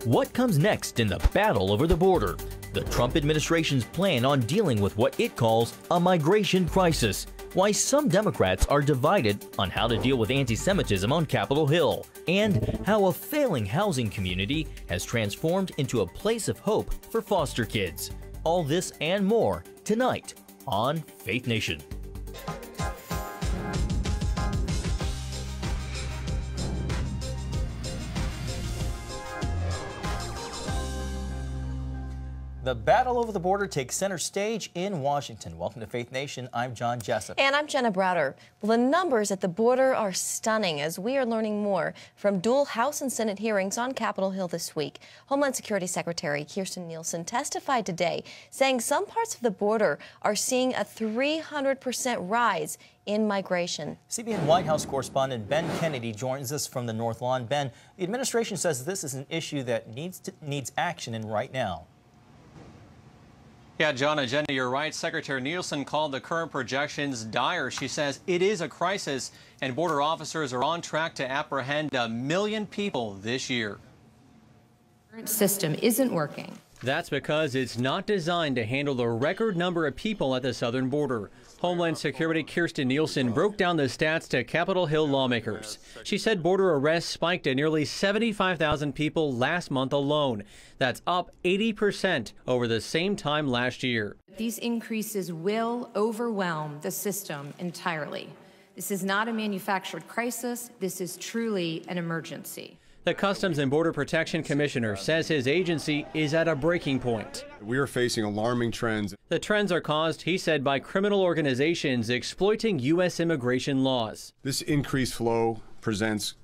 What comes next in the battle over the border? The Trump administration's plan on dealing with what it calls a migration crisis. Why some Democrats are divided on how to deal with anti-Semitism on Capitol Hill. And how a failing housing community has transformed into a place of hope for foster kids. All this and more tonight on Faith Nation. The battle over the border takes center stage in Washington. Welcome to Faith Nation. I'm John Jessup. And I'm Jenna Browder. Well, the numbers at the border are stunning as we are learning more from dual House and Senate hearings on Capitol Hill this week. Homeland Security Secretary Kirstjen Nielsen testified today, saying some parts of the border are seeing a 300% rise in migration. CBN White House correspondent Ben Kennedy joins us from the North Lawn. Ben, the administration says this is an issue that needs action in right now. Yeah, John and Jenna, you're right. Secretary Nielsen called the current projections dire. She says it is a crisis, and border officers are on track to apprehend 1 million people this year. The current system isn't working. That's because it's not designed to handle the record number of people at the southern border. Homeland Security Kirstjen Nielsen broke down the stats to Capitol Hill lawmakers. She said border arrests spiked to nearly 75,000 people last month alone. That's up 80% over the same time last year. These increases will overwhelm the system entirely. This is not a manufactured crisis. This is truly an emergency. The Customs and Border Protection Commissioner says his agency is at a breaking point. We are facing alarming trends. The trends are caused, he said, by criminal organizations exploiting U.S. immigration laws. This increased flow presents,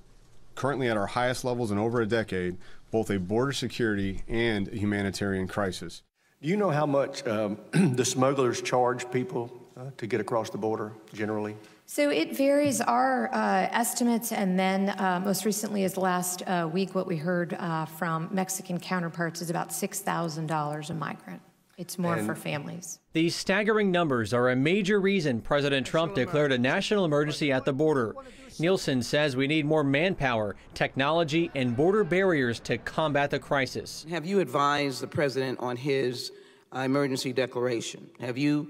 currently at our highest levels in over a decade, both a border security and a humanitarian crisis. Do you know how much the smugglers charge people to get across the border generally? So it varies. Our estimates, and then most recently as last week, what we heard from Mexican counterparts is about $6,000 a migrant. It's more for families. These staggering numbers are a major reason President Trump declared a national emergency at the border. Nielsen says we need more manpower, technology, and border barriers to combat the crisis. Have you advised the president on his emergency declaration? Have you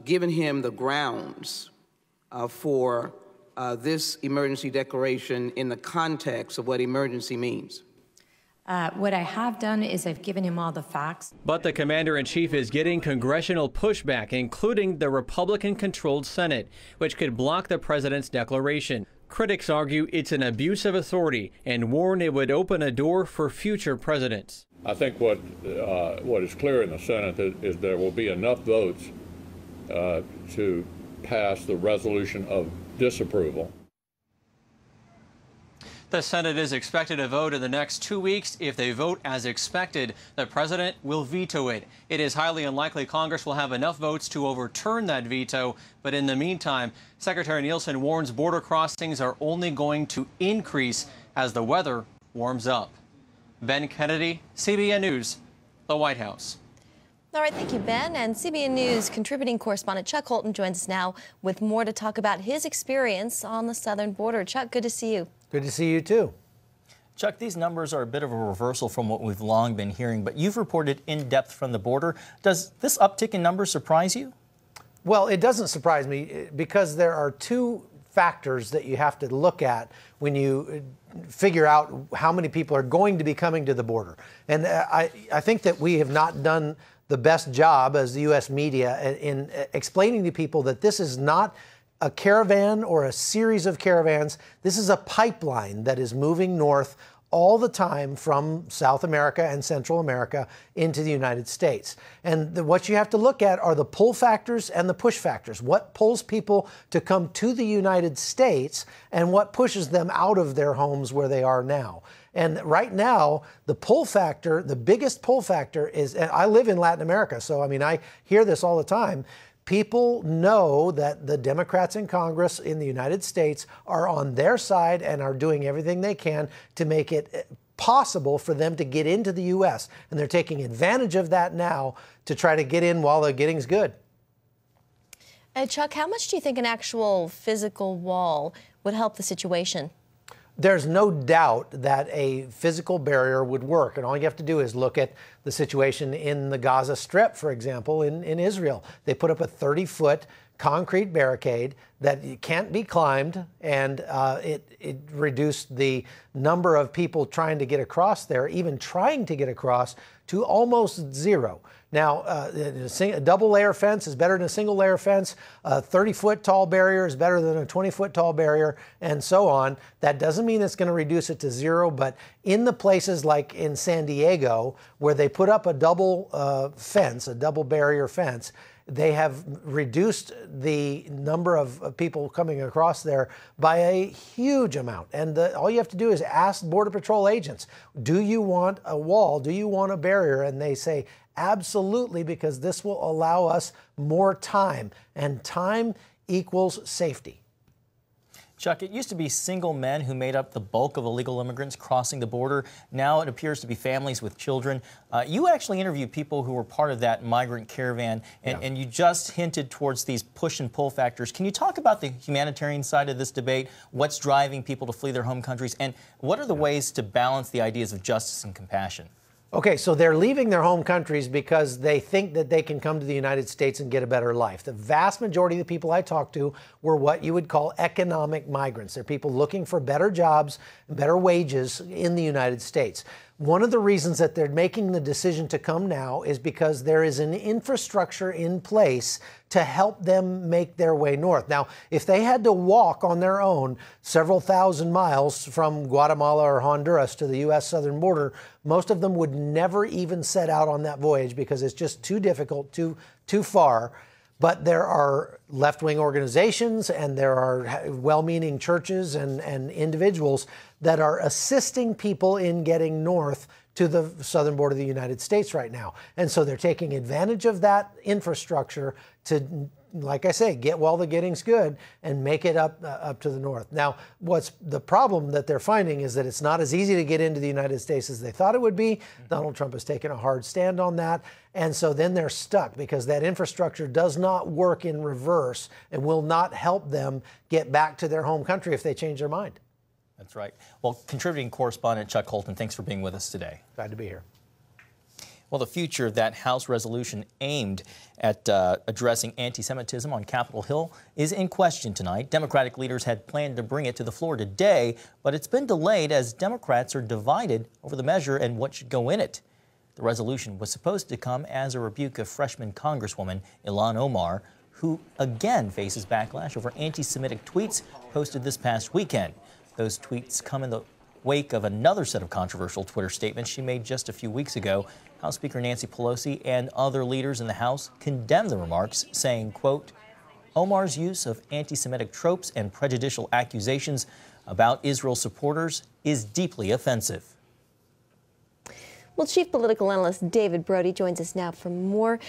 given him the grounds for this emergency declaration in the context of what emergency means? What I have done is I've given him all the facts. But the commander-in-chief is getting congressional pushback, including the Republican-controlled Senate, which could block the president's declaration. Critics argue it's an abuse of authority and warn it would open a door for future presidents. I think what is clear in the Senate is there will be enough votes to pass the resolution of disapproval. The Senate is expected to vote in the next 2 weeks. If they vote as expected, the president will veto it. It is highly unlikely Congress will have enough votes to overturn that veto. But in the meantime, Secretary Nielsen warns border crossings are only going to increase as the weather warms up. Ben Kennedy, CBN News, the White House. All right, thank you, Ben. And CBN News contributing correspondent Chuck Holton joins us now with more to talk about his experience on the southern border. Chuck, good to see you. Good to see you, too. Chuck, these numbers are a bit of a reversal from what we've long been hearing, but you've reported in depth from the border. Does this uptick in numbers surprise you? Well, it doesn't surprise me because there are two factors that you have to look at when you figure out how many people are going to be coming to the border. And I think that we have not done the best job as the U.S. media in explaining to people that this is not a caravan or a series of caravans. This is a pipeline that is moving north all the time from South America and Central America into the United States. And what you have to look at are the pull factors and the push factors. What pulls people to come to the United States and what pushes them out of their homes where they are now. And right now, the pull factor, the biggest pull factor is, and I live in Latin America, so I mean, I hear this all the time. People know that the Democrats in Congress in the United States are on their side and are doing everything they can to make it possible for them to get into the U.S. And they're taking advantage of that now to try to get in while the getting's good. Chuck, how much do you think an actual physical wall would help the situation? There's no doubt that a physical barrier would work, and all you have to do is look at the situation in the Gaza Strip, for example, in Israel. They put up a 30-foot concrete barricade that can't be climbed, and it reduced the number of people trying to get across there, even trying to get across, to almost zero. Now, a double-layer fence is better than a single-layer fence. A 30-foot tall barrier is better than a 20-foot tall barrier, and so on. That doesn't mean it's going to reduce it to zero, but in the places like in San Diego, where they put up a double fence, a double barrier fence, they have reduced the number of people coming across there by a huge amount. And all you have to do is ask Border Patrol agents, do you want a wall? Do you want a barrier? And they say, absolutely, because this will allow us more time. And time equals safety. Chuck, it used to be single men who made up the bulk of illegal immigrants crossing the border. Now it appears to be families with children. You actually interviewed people who were part of that migrant caravan, and you just hinted towards these push and pull factors. Can you talk about the humanitarian side of this debate? What's driving people to flee their home countries? And what are the ways to balance the ideas of justice and compassion? Okay, so they're leaving their home countries because they think that they can come to the United States and get a better life. The vast majority of the people I talked to were what you would call economic migrants. They're people looking for better jobs, better wages in the United States. One of the reasons that they're making the decision to come now is because there is an infrastructure in place to help them make their way north. Now, if they had to walk on their own several thousand miles from Guatemala or Honduras to the U.S. southern border, most of them would never even set out on that voyage because it's just too difficult, too far. But there are left-wing organizations and there are well-meaning churches and individuals that are assisting people in getting north to the southern border of the United States right now. And so they're taking advantage of that infrastructure to, like I say, get while the getting's good and make it up to the north. Now, what's the problem that they're finding is that it's not as easy to get into the United States as they thought it would be. Donald Trump has taken a hard stand on that. And so then they're stuck because that infrastructure does not work in reverse and will not help them get back to their home country if they change their mind. That's right. Well, contributing correspondent Chuck Holton, thanks for being with us today. Glad to be here. Well, the future of that House resolution aimed at addressing anti-Semitism on Capitol Hill is in question tonight. Democratic leaders had planned to bring it to the floor today, but it's been delayed as Democrats are divided over the measure and what should go in it. The resolution was supposed to come as a rebuke of freshman Congresswoman Ilhan Omar, who again faces backlash over anti-Semitic tweets posted this past weekend. Those tweets come in the wake of another set of controversial Twitter statements she made just a few weeks ago. House Speaker Nancy Pelosi and other leaders in the House condemned the remarks, saying, quote, Omar's use of anti-Semitic tropes and prejudicial accusations about Israel supporters is deeply offensive. Well, Chief Political Analyst David Brody joins us now for more.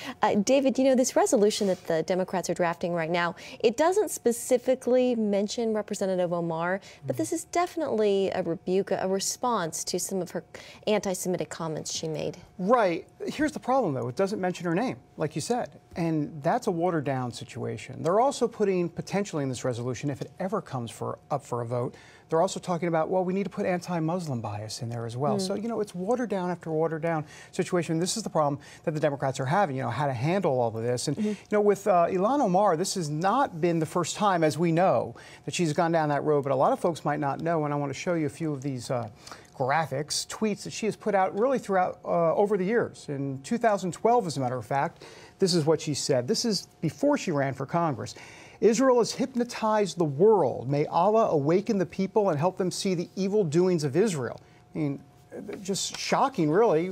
David, you know, this resolution that the Democrats are drafting right now, it doesn't specifically mention Representative Omar, but this is definitely a rebuke, a response to some of her anti-Semitic comments she made. Right. Here's the problem, though. It doesn't mention her name, like you said. And that's a watered-down situation. They're also putting, potentially in this resolution, if it ever comes up for a vote, they're also talking about, well, we need to put anti-Muslim bias in there as well. So, you know, it's watered down after watered down situation. This is the problem that the Democrats are having, you know, how to handle all of this. And, you know, with Ilhan Omar, this has not been the first time, as we know, that she's gone down that road. But a lot of folks might not know, and I want to show you a few of these graphics, tweets that she has put out really throughout over the years. In 2012, as a matter of fact, this is what she said. This is before she ran for Congress. Israel has hypnotized the world. May Allah awaken the people and help them see the evil doings of Israel. I mean, just shocking, really.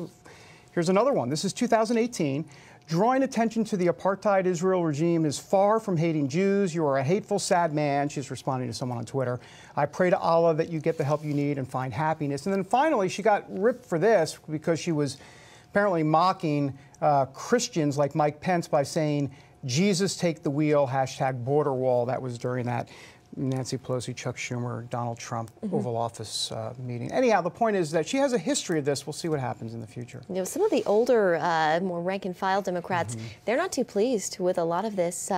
Here's another one. This is 2018. Drawing attention to the apartheid Israel regime is far from hating Jews. You are a hateful, sad man. She's responding to someone on Twitter. I pray to Allah that you get the help you need and find happiness. And then finally, she got ripped for this because she was apparently mocking Christians like Mike Pence by saying, Jesus take the wheel, hashtag border wall. That was during that Nancy Pelosi, Chuck Schumer, Donald Trump, Oval Office meeting. Anyhow, the point is that she has a history of this. We'll see what happens in the future. You know, some of the older, more rank-and-file Democrats, they're not too pleased with a lot of this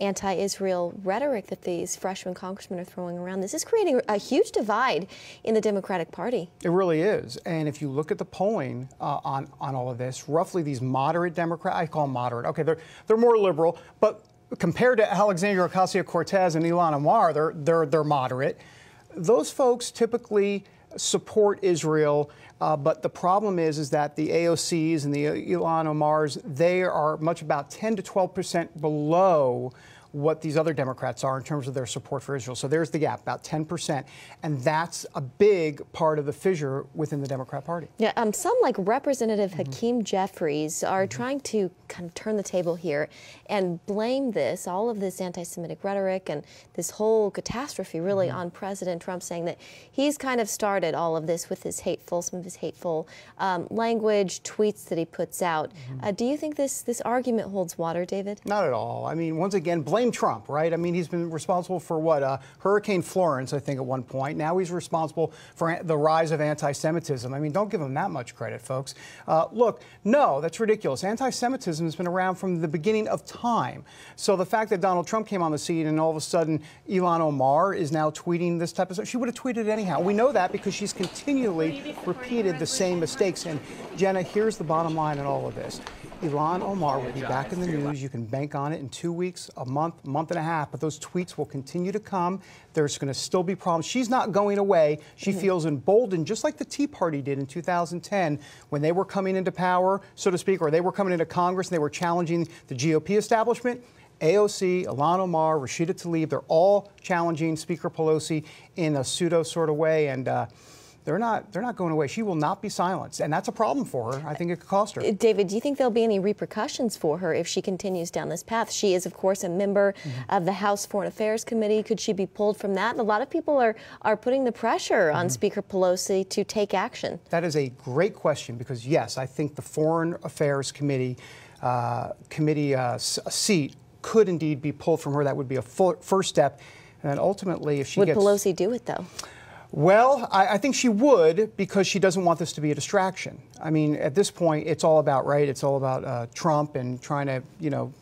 anti-Israel rhetoric that these freshman congressmen are throwing around. This is creating a huge divide in the Democratic Party. It really is. And if you look at the polling on all of this, roughly these moderate Democrats, I call them moderate. Okay, they're more liberal, but compared to Alexandria Ocasio-Cortez and Ilhan Omar, they're moderate. Those folks typically support Israel, but the problem is that the AOCs and the Ilhan Omars, they are much about 10 to 12% below what these other Democrats are in terms of their support for Israel. So there's the gap, about 10%. And that's a big part of the fissure within the Democrat Party. Yeah, some like Representative Hakeem Jeffries are trying to kind of turn the table here and blame this, all of this anti-Semitic rhetoric and this whole catastrophe really on President Trump, saying that he's kind of started all of this with his some of his hateful language, tweets that he puts out. Do you think this argument holds water, David? Not at all. I mean, once again, blame Trump, right? I mean, he's been responsible for what? Hurricane Florence, I think, at one point. Now he's responsible for the rise of anti-Semitism. I mean, don't give him that much credit, folks. Look, no, that's ridiculous. Anti-Semitism has been around from the beginning of time. So the fact that Donald Trump came on the scene and all of a sudden Ilhan Omar is now tweeting this type of stuff, she would have tweeted it anyhow. We know that because she's continually repeated the same mistakes. And Jenna, here's the bottom line in all of this. Ilhan Omar will be back in the news. You can bank on it in 2 weeks, a month, month and a half. But those tweets will continue to come. There's going to still be problems. She's not going away. She feels emboldened, just like the Tea Party did in 2010 when they were coming into power, so to speak, or they were coming into Congress and they were challenging the GOP establishment. AOC, Ilhan Omar, Rashida Tlaib, they're all challenging Speaker Pelosi in a pseudo sort of way. And they're not going away. She will not be silenced, and that's a problem for her. I think it could cost her. David, do you think there'll be any repercussions for her if she continues down this path? She is, of course, a member of the House Foreign Affairs Committee. Could she be pulled from that? And a lot of people are putting the pressure on Speaker Pelosi to take action. That is a great question because, yes, I think the Foreign Affairs Committee seat could indeed be pulled from her. That would be a first step. And then ultimately, if she Would Pelosi do it, though? Well, I think she would because she doesn't want this to be a distraction. I mean, at this point, it's all about, right, it's all about Trump and trying to,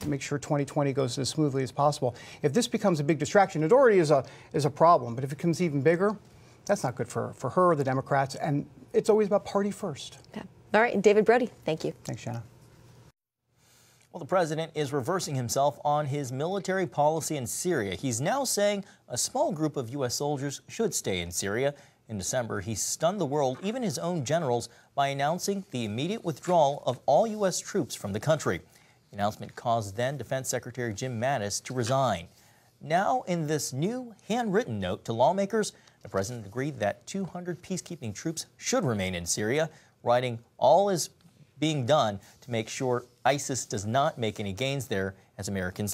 make sure 2020 goes as smoothly as possible. If this becomes a big distraction, it already is a problem. But if it becomes even bigger, that's not good for her, the Democrats. And it's always about party first. Okay. All right. David Brody, thank you. Thanks, Shanna. Well, the president is reversing himself on his military policy in Syria. He's now saying a small group of U.S. soldiers should stay in Syria. In December, he stunned the world, even his own generals, by announcing the immediate withdrawal of all U.S. troops from the country. The announcement caused then Defense Secretary Jim Mattis to resign. Now, in this new handwritten note to lawmakers, the president agreed that 200 peacekeeping troops should remain in Syria, writing all is being done to make sure ISIS does not make any gains there as American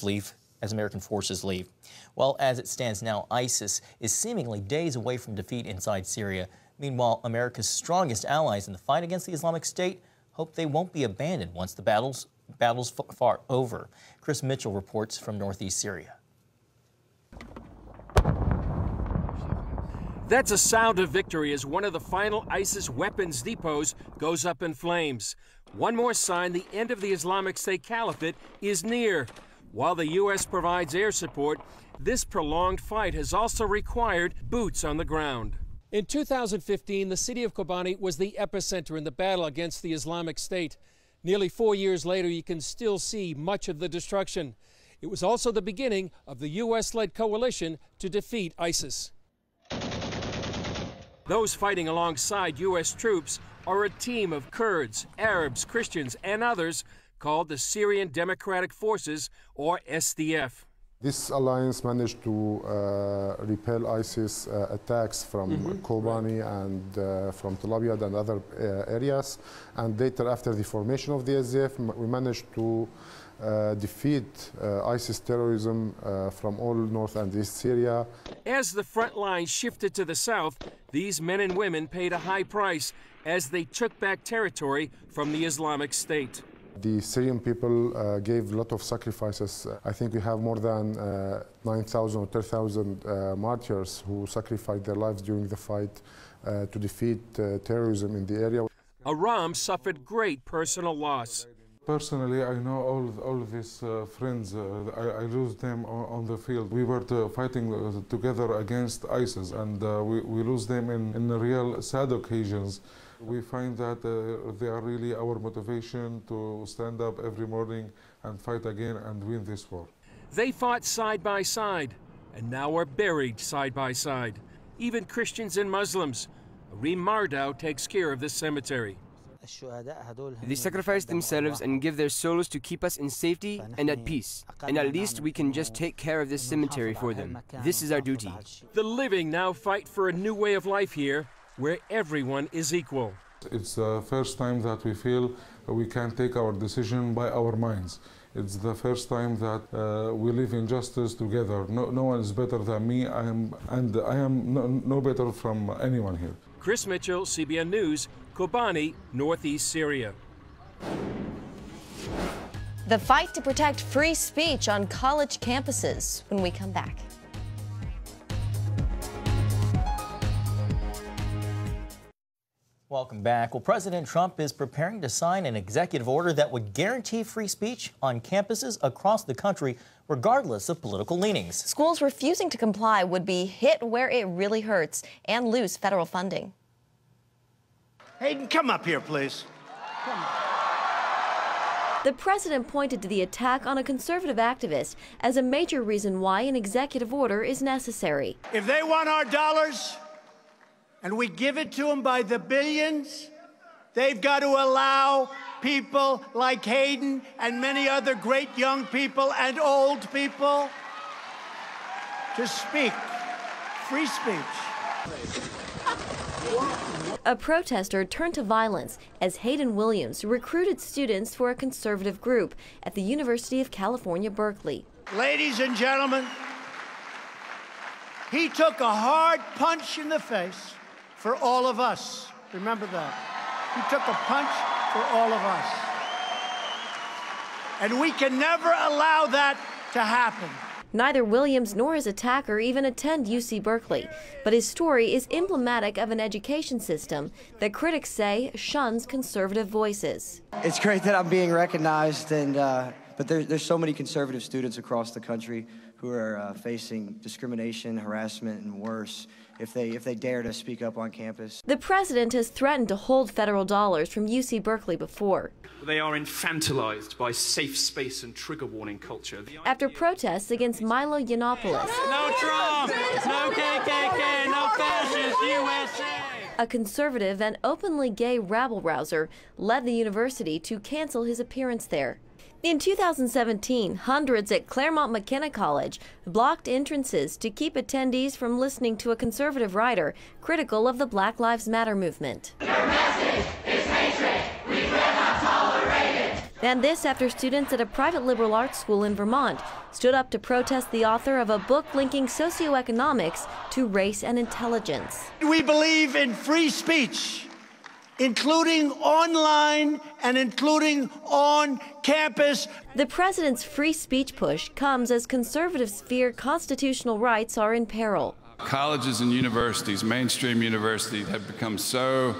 forces leave. Well, as it stands now, ISIS is seemingly days away from defeat inside Syria. Meanwhile, America's strongest allies in the fight against the Islamic State hope they won't be abandoned once the battle's far over. Chris Mitchell reports from northeast Syria. That's a sound of victory as one of the final ISIS weapons depots goes up in flames. One more sign the end of the Islamic State Caliphate is near. While the U.S. provides air support, this prolonged fight has also required boots on the ground. In 2015, the city of Kobani was the epicenter in the battle against the Islamic State. Nearly 4 years later, you can still see much of the destruction. It was also the beginning of the U.S.-led coalition to defeat ISIS. Those fighting alongside U.S. troops are a team of Kurds, Arabs, Christians, and others called the Syrian Democratic Forces, or SDF. This alliance managed to repel ISIS attacks from Kobani and from Tel Aviv and other areas. And later, after the formation of the SDF, we managed to defeat ISIS terrorism from all north and east Syria. As the front line shifted to the south, these men and women paid a high price as they took back territory from the Islamic State. The Syrian people gave a lot of sacrifices. I think we have more than 9,000 or 10,000 martyrs who sacrificed their lives during the fight to defeat terrorism in the area. Aram suffered great personal loss. Personally, I know all of these friends. I lose them on the field. We were fighting together against ISIS, and we lose them in real sad occasions. We find that they are really our motivation to stand up every morning and fight again and win this war. They fought side by side, and now are buried side by side. Even Christians and Muslims. Reem Mardau takes care of this cemetery. They sacrifice themselves and give their souls to keep us in safety and at peace. And at least we can just take care of this cemetery for them. This is our duty. The living now fight for a new way of life here, where everyone is equal. It's the first time that we feel we can take our decision by our minds. It's the first time that we live in justice together. No one is better than me, I am no better from anyone here. Chris Mitchell, CBN News, Kobani, Northeast Syria. The fight to protect free speech on college campuses when we come back. Welcome back. Well, President Trump is preparing to sign an executive order that would guarantee free speech on campuses across the country, regardless of political leanings. Schools refusing to comply would be hit where it really hurts and lose federal funding. Hayden, come up here, please. The president pointed to the attack on a conservative activist as a major reason why an executive order is necessary. If they want our dollars, and we give it to them by the billions, they've got to allow people like Hayden and many other great young people and old people to speak. Free speech. A protester turned to violence as Hayden Williams recruited students for a conservative group at the University of California, Berkeley. Ladies and gentlemen, he took a hard punch in the face for all of us. Remember that. He took a punch for all of us. And we can never allow that to happen. Neither Williams nor his attacker even attend UC Berkeley, but his story is emblematic of an education system that critics say shuns conservative voices. It's great that I'm being recognized, but there's so many conservative students across the country who are facing discrimination, harassment, and worse if they dare to speak up on campus. The president has threatened to hold federal dollars from UC Berkeley before. They are infantilized by safe space and trigger warning culture. After protests against Milo Yiannopoulos. No Trump! No KKK! No fascist USA! A conservative and openly gay rabble-rouser led the university to cancel his appearance there. In 2017, hundreds at Claremont McKenna College blocked entrances to keep attendees from listening to a conservative writer critical of the Black Lives Matter movement. Your message is hatred. We cannot tolerate it. And this after students at a private liberal arts school in Vermont stood up to protest the author of a book linking socioeconomics to race and intelligence. We believe in free speech, including online and including on campus. The president's free speech push comes as conservatives fear constitutional rights are in peril. Colleges and universities, mainstream universities, have become so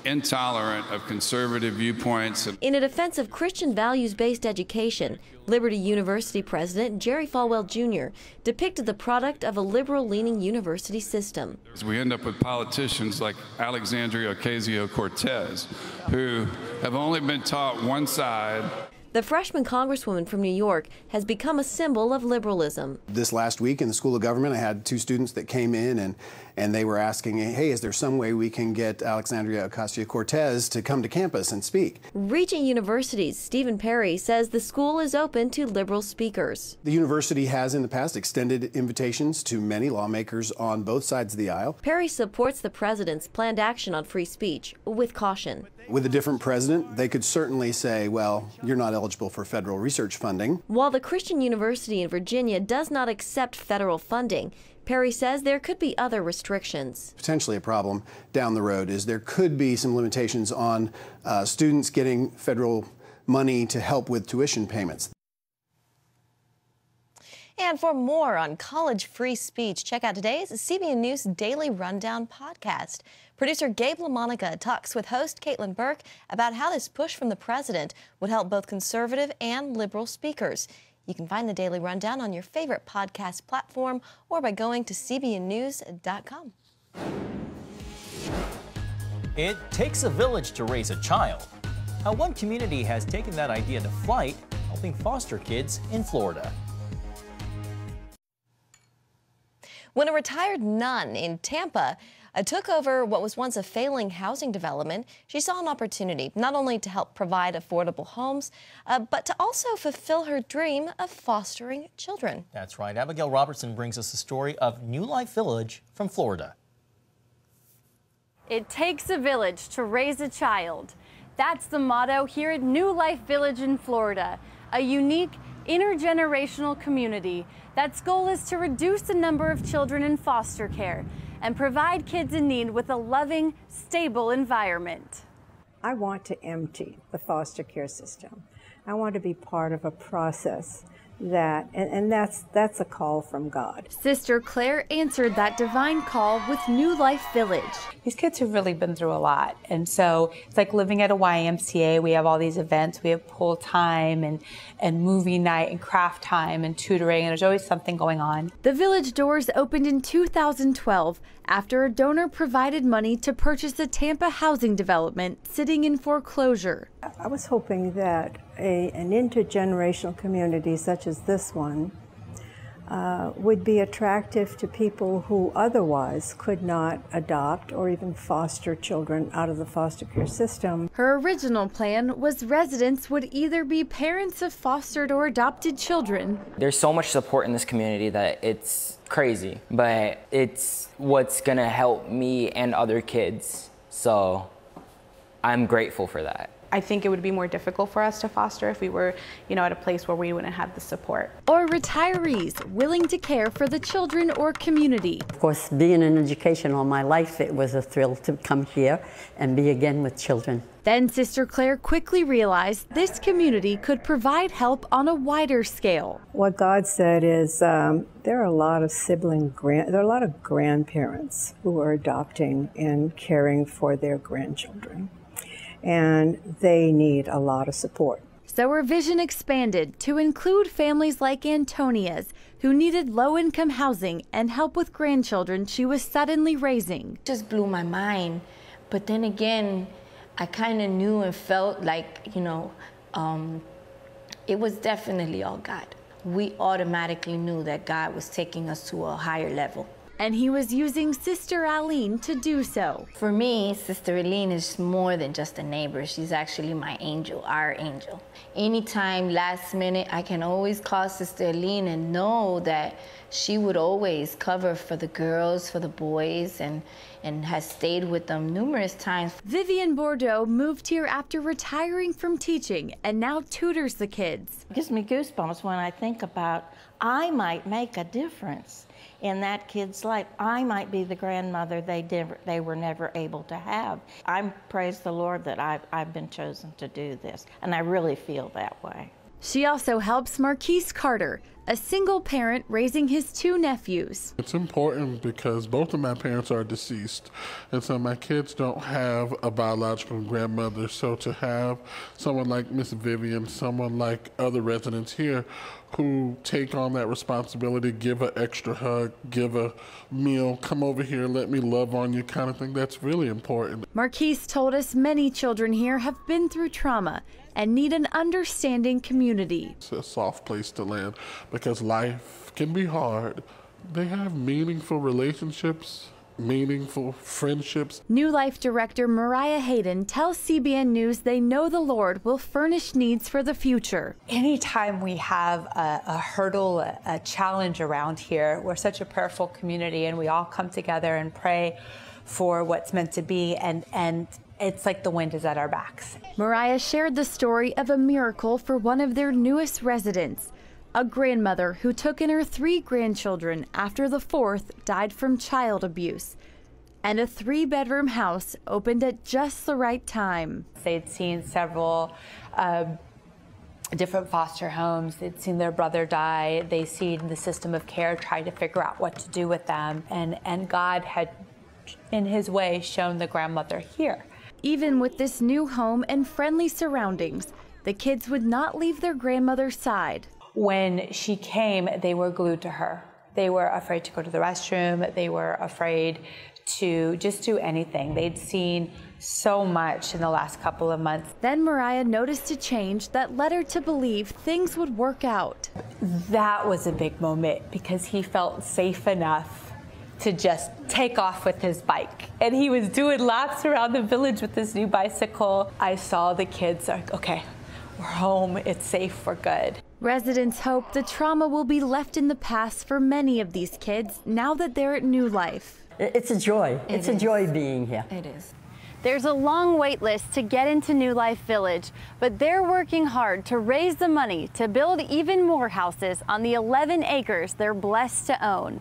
intolerant of conservative viewpoints. In a defense of Christian values-based education, Liberty University President Jerry Falwell Jr. depicted the product of a liberal-leaning university system. We end up with politicians like Alexandria Ocasio-Cortez, who have only been taught one side. The freshman congresswoman from New York has become a symbol of liberalism. This last week in the School of Government, I had two students that came in and they were asking, hey, is there some way we can get Alexandria Ocasio-Cortez to come to campus and speak? Regent University's Stephen Perry says the school is open to liberal speakers. The university has in the past extended invitations to many lawmakers on both sides of the aisle. Perry supports the president's planned action on free speech with caution. With a different president, they could certainly say, well, you're not eligible for federal research funding. While the Christian University in Virginia does not accept federal funding, Perry says there could be other restrictions. Potentially a problem down the road is there could be some limitations on students getting federal money to help with tuition payments. And for more on college free speech, check out today's CBN News Daily Rundown podcast. Producer Gabe LaMonica talks with host Caitlin Burke about how this push from the president would help both conservative and liberal speakers. You can find the Daily Rundown on your favorite podcast platform or by going to cbnnews.com. It takes a village to raise a child. How one community has taken that idea to flight, helping foster kids in Florida. When a retired nun in Tampa took over what was once a failing housing development, she saw an opportunity not only to help provide affordable homes, but to also fulfill her dream of fostering children. That's right. Abigail Robertson brings us the story of New Life Village from Florida. It takes a village to raise a child. That's the motto here at New Life Village in Florida, a unique intergenerational community that's goal is to reduce the number of children in foster care and provide kids in need with a loving, stable environment. I want to empty the foster care system. I want to be part of a process that, and that's a call from God. Sister Claire answered that divine call with New Life Village. These kids have really been through a lot, and so it's like living at a YMCA. We have all these events. We have pool time and movie night and craft time and tutoring, and there's always something going on. The village doors opened in 2012 after a donor provided money to purchase a Tampa housing development sitting in foreclosure. I was hoping that an intergenerational community such as this one would be attractive to people who otherwise could not adopt or even foster children out of the foster care system. Her original plan was residents would either be parents of fostered or adopted children. There's so much support in this community that it's crazy, but it's what's gonna help me and other kids, so I'm grateful for that. I think it would be more difficult for us to foster if we were, at a place where we wouldn't have the support. Or retirees willing to care for the children or community. Of course, being in education all my life, it was a thrill to come here and be again with children. Then Sister Claire quickly realized this community could provide help on a wider scale. What God said is there are a lot of there are a lot of grandparents who are adopting and caring for their grandchildren, and they need a lot of support. So her vision expanded to include families like Antonia's, who needed low-income housing and help with grandchildren she was suddenly raising. It just blew my mind, but then again, I kind of knew and felt like, it was definitely all God. We automatically knew that God was taking us to a higher level. And he was using Sister Aline to do so. For me, Sister Aline is more than just a neighbor. She's actually my angel, our angel. Anytime, last minute, I can always call Sister Aline and know that she would always cover for the girls, for the boys, and has stayed with them numerous times. Vivian Bordeaux moved here after retiring from teaching and now tutors the kids. It gives me goosebumps when I think about I might make a difference in that kid's life. I might be the grandmother they were never able to have. I praise the Lord that I've been chosen to do this, and I really feel that way. She also helps Marquise Carter, a single parent raising his two nephews. It's important because both of my parents are deceased, and so my kids don't have a biological grandmother. So to have someone like Miss Vivian, someone like other residents here who take on that responsibility, give an extra hug, give a meal, come over here, let me love on you kind of thing, that's really important. Marquise told us many children here have been through trauma and need an understanding community. It's a soft place to land because life can be hard. They have meaningful relationships, meaningful friendships. New Life Director Mariah Hayden tells CBN News they know the Lord will furnish needs for the future. Anytime we have a hurdle, a challenge around here, we're such a prayerful community and we all come together and pray for what's meant to be, and it's like the wind is at our backs. Mariah shared the story of a miracle for one of their newest residents, a grandmother who took in her 3 grandchildren after the 4th died from child abuse, and a 3-bedroom house opened at just the right time. They had seen several different foster homes. They'd seen their brother die. They'd seen the system of care try to figure out what to do with them. And God had, in his way, shown the grandmother here. Even with this new home and friendly surroundings, the kids would not leave their grandmother's side. When she came, they were glued to her. They were afraid to go to the restroom. They were afraid to just do anything. They'd seen so much in the last couple of months. Then Mariah noticed a change that led her to believe things would work out. That was a big moment because he felt safe enough to just take off with his bike. And he was doing laps around the village with his new bicycle. I saw the kids like, okay, we're home, it's safe, we're good. Residents hope the trauma will be left in the past for many of these kids now that they're at New Life. It's a joy. It's a joy being here. It is. There's a long wait list to get into New Life Village, but they're working hard to raise the money to build even more houses on the 11 acres they're blessed to own.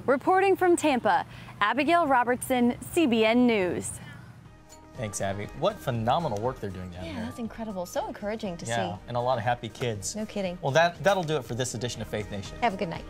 Reporting from Tampa, Abigail Robertson, CBN News. Thanks, Abby. What phenomenal work they're doing down there. Yeah, that's incredible. So encouraging to see. Yeah, and a lot of happy kids. No kidding. Well, that'll do it for this edition of Faith Nation. Have a good night.